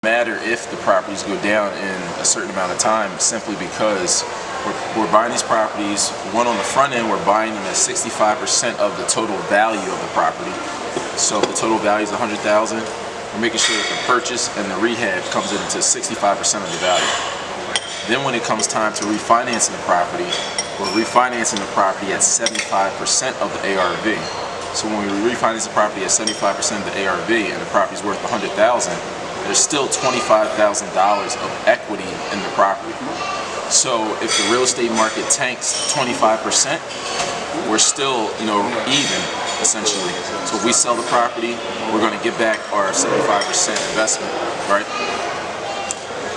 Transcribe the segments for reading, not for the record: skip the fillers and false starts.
Matter if the properties go down in a certain amount of time, simply because we're buying these properties. One, on the front end, we're buying them at 65% of the total value of the property. So if the total value is $100,000, we're making sure that the purchase and the rehab comes into 65% of the value. Then when it comes time to refinancing the property, we're refinancing the property at 75% of the ARV. So when we refinance the property at 75% of the ARV and the property is worth $100,000, there's still $25,000 of equity in the property. So if the real estate market tanks 25%, we're still, even, essentially. So if we sell the property, we're going to get back our 75% investment, right?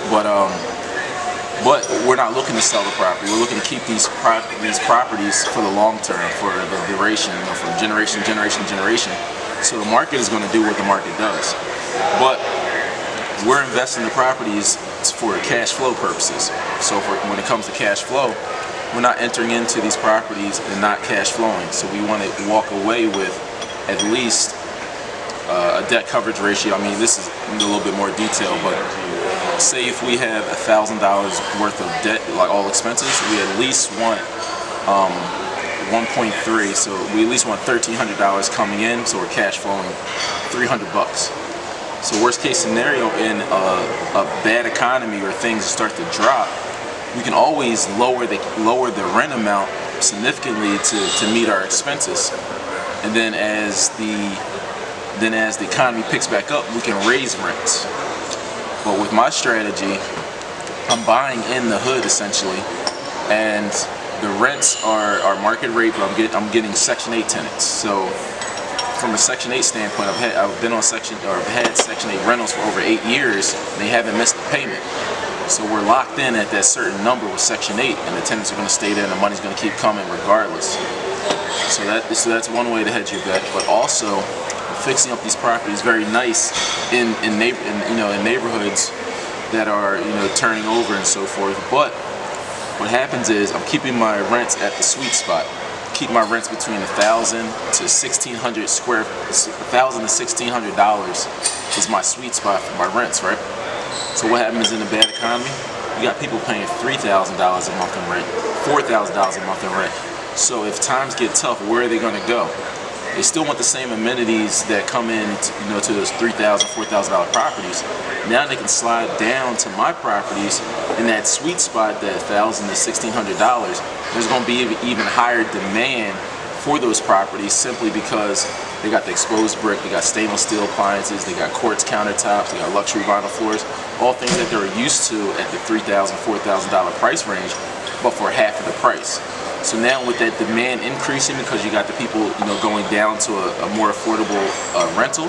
But we're not looking to sell the property. We're looking to keep these properties for the long term, for the duration, from generation to generation. So the market is going to do what the market does. But we're investing in the properties for cash flow purposes. So when it comes to cash flow, we're not entering into these properties and not cash flowing. So we want to walk away with at least a debt coverage ratio. I mean, this is a little bit more detailed, but say if we have $1,000 worth of debt, like all expenses, we at least want 1.3. So we at least want $1,300 coming in. So we're cash flowing $300. So worst case scenario, in a bad economy where things start to drop, we can always lower the rent amount significantly to meet our expenses. And then as the economy picks back up, we can raise rents. But with my strategy, I'm buying in the hood essentially, and the rents are market rate, but I'm getting Section 8 tenants. So from a Section 8 standpoint, I've had Section 8 rentals for over 8 years, and they haven't missed a payment. So we're locked in at that certain number with Section 8, and the tenants are going to stay there, and the money's going to keep coming regardless. So that's one way to hedge your bet. But also, fixing up these properties very nice in neighborhoods that are turning over and so forth. But what happens is I'm keeping my rents at the sweet spot. Keep my rents between $1,000 to $1,600 $1,000 to $1,600 is my sweet spot for my rents, right? So what happens in a bad economy? You got people paying $3,000 a month in rent, $4,000 a month in rent. So if times get tough, where are they going to go? They still want the same amenities that come in, to those $3,000, $4,000 properties. Now they can slide down to my properties in that sweet spot, that $1,000 to $1,600. There's going to be even higher demand for those properties simply because they got the exposed brick, they got stainless steel appliances, they got quartz countertops, they got luxury vinyl floors, all things that they're used to at the $3,000, $4,000 price range, but for half of the price. So now with that demand increasing because you got the people going down to a more affordable rental,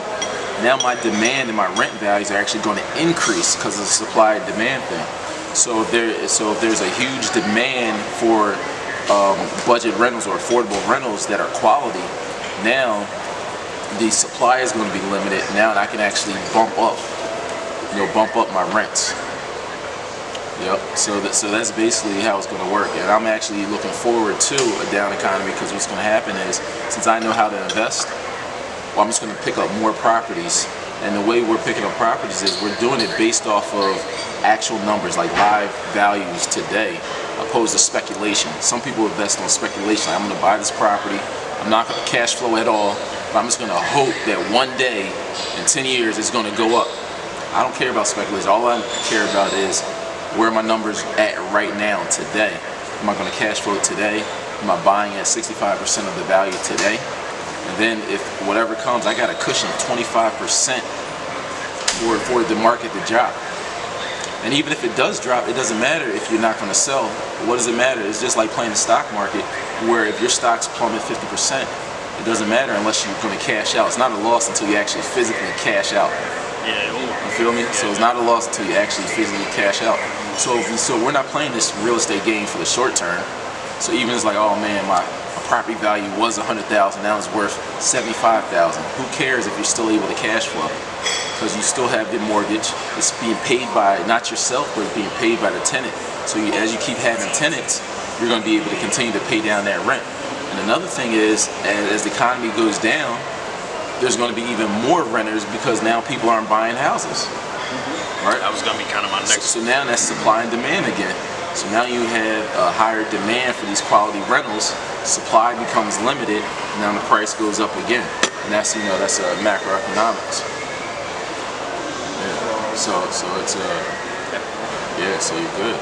now my demand and my rent values are actually going to increase because of the supply and demand thing. So if there's a huge demand for budget rentals or affordable rentals that are quality, now the supply is going to be limited. Now I can actually bump up my rents. Yep. So that's basically how it's going to work, and I'm actually looking forward to a down economy because what's going to happen is, since I know how to invest, well, I'm just going to pick up more properties. And the way we're picking up properties is we're doing it based off of actual numbers, like live values today, opposed to speculation. Some people invest on speculation. I'm going to buy this property. I'm not going to cash flow at all, but I'm just going to hope that one day, in 10 years, it's going to go up. I don't care about speculation. All I care about is where are my numbers at right now, today. Am I going to cash flow today? Am I buying at 65% of the value today? And then if whatever comes, I got a cushion of 25% for the market to drop. And even if it does drop, it doesn't matter if you're not going to sell. What does it matter? It's just like playing the stock market, where if your stocks plummet 50%, it doesn't matter unless you're going to cash out. It's not a loss until you actually physically cash out. You feel me? So it's not a loss until you actually physically cash out. So we're not playing this real estate game for the short term. So even it's like, oh man, my property value was $100,000, now it's worth $75,000. Who cares if you're still able to cash flow? Because you still have the mortgage. It's being paid by not yourself, but it's being paid by the tenant. So as you keep having tenants, you're going to be able to continue to pay down that rent. And another thing is, as the economy goes down, there's going to be even more renters because now people aren't buying houses. right? That was going to be kind of my next. So now that's supply and demand again. So now you have a higher demand for these quality rentals. Supply becomes limited. Now the price goes up again, and that's that's macroeconomics. Yeah. So it's yeah. So you're good.